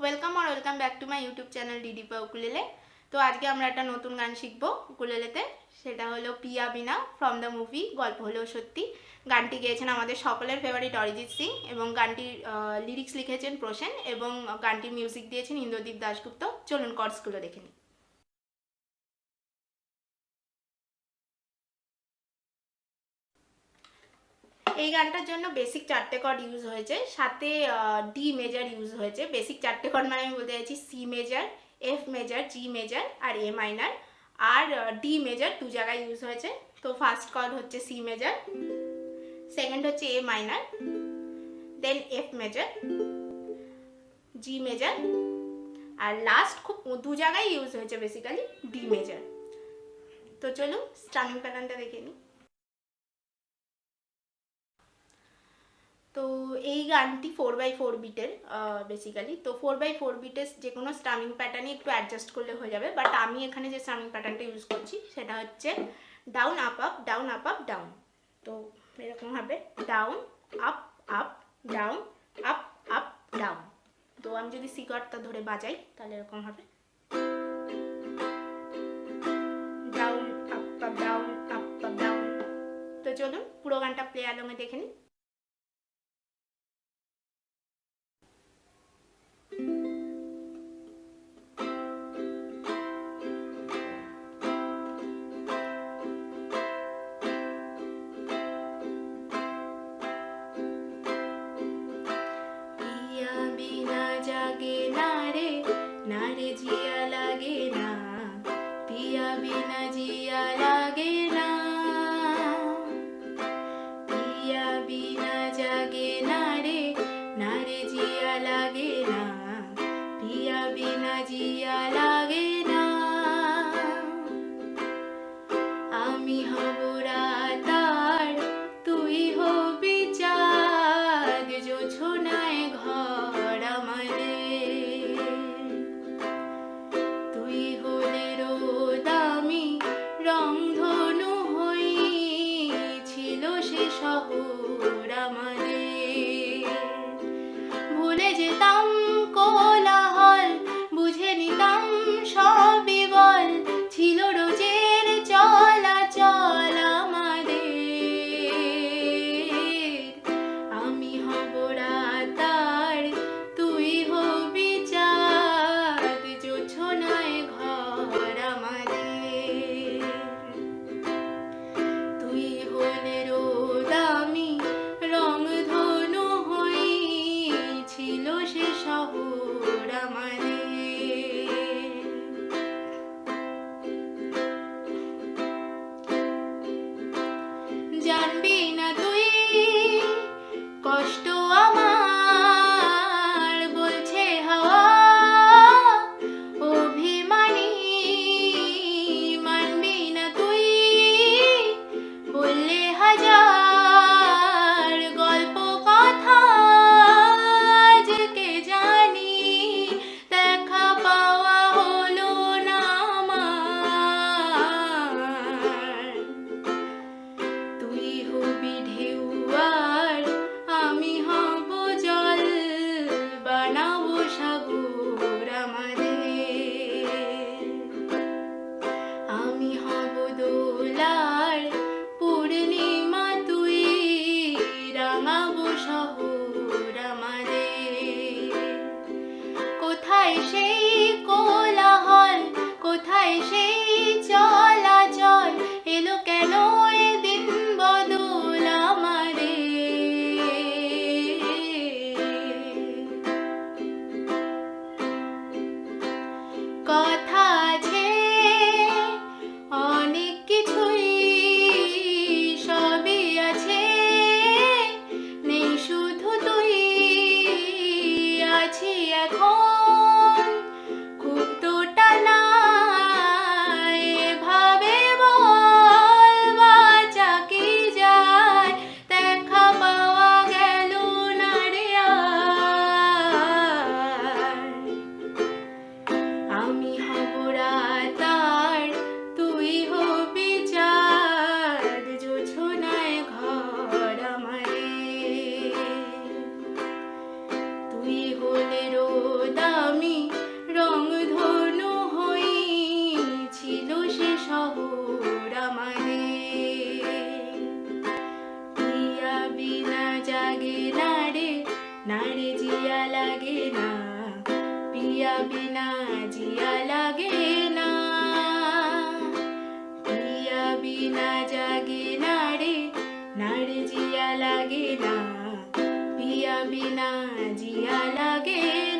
Welcome আর welcome back to my YouTube channel ডিডিপা ukulele. তো আজকে আমরা একটা নতুন গান শিখবো উকুলেলেতে, সেটা হলো পিয়া বিনা ফ্রম দ্য মুভি গল্প হলেও সত্যি। গানটি গেয়েছেন আমাদের সকলের ফেভারিট অরিজিৎ সিং এবং গানটির লিরিক্স লিখেছেন প্রসেন এবং গানটির মিউজিক দিয়েছেন ইন্দ্রদীপ দাশগুপ্ত। চলুন কর্ডসগুলো দেখে নিই। এই গানটার জন্য বেসিক 4টে কর্ড ইউজ হয়েছে, সাথে ডি মেজার ইউজ হয়েছে। বেসিক 4টে কর্ড মানে আমি বলতে চাইছি সি মেজার, এফ মেজার, জি মেজার আর এ মাইনার, আর ডি মেজার 2 জায়গায় ইউজ হয়েছে। তো ফার্স্ট কর্ড হচ্ছে সি মেজার, সেকেন্ড হচ্ছে এ মাইনার, দেন এফ মেজার, জি মেজার, আর লাস্ট খুব 2 জায়গায় ইউজ হয়েছে বেসিক্যালি ডি মেজার। তো চলুন স্ট্রামিং প্যাটার্নটা দেখে নিই। তো এই গানটি 4/4 বিটের বেসিক্যালি। তো 4/4 বিটের যে কোনো স্ট্রামিং প্যাটার্নই একটু অ্যাডজাস্ট করলে হয়ে যাবে, বাট আমি এখানে যে স্ট্রামিং প্যাটার্নটা ইউজ করছি সেটা হচ্ছে down up up down up up down. তো এরকম হবে down up up down up up down. তো আমি যদি সি কর্ডটা ধরে বাজাই তাহলে এরকম হবে down up up down up up down. তো চলুন পুরো গানটা প্লে অ্যালংয়ে দেখে নিই। জাগে না রে না রে জিয়া লাগে না, পিয়া বিনা জিয়া লাগে না, পিয়া বিনা জাগে না রে না রে জিয়া লাগে না, পিয়া বিনা জিয়া লাগে না। আমি হব রাতার তুই হবি চাঁদ, জোছনায় ঘর আমাদের, তুই হলে রোদ আমি রংধনু হই, ছিল সে শহর আমাদের। ভুলে যেতাম কোলাহল, বুঝে নিতাম সবই বল, ছিল রোজের চলাচল আমাদের। আমি হব রাতার তুই হবি চাঁদ, জোছনায় ঘর আমাদের, তুই হলে রোদ আমি রংধনু হই, ছিল সে শহর আমাদের। জানবি না তুই কষ্ট আমার, বলছে হাওয়া অভিমানী, মানবি না তুই বললে হাজার গল্প কথা, আজকে জানি দেখা পাওয়া হলো না আমার। তুই হবি ঢেউ আর আমি হব জল, বানাবো সাগর আমাদের। আমি হব দোলার পূর্ণিমা তুই, রাঙাবো শহর আমাদের। কোথায় সেই কোলাহল, কোথায় সেই চলাচল, এলো কেন এ দিন বদল আমাদের। কথা আছে অনেক কিছুই, সবই আছে নেই শুধু তুই, আছি এখন খুব তো টানা बिना जागे ना रे जिया लागे ना, पिया बिना जिया लागे ना, पिया बिना जागे ना रे जिया लागे ना, पिया बिना जिया लागे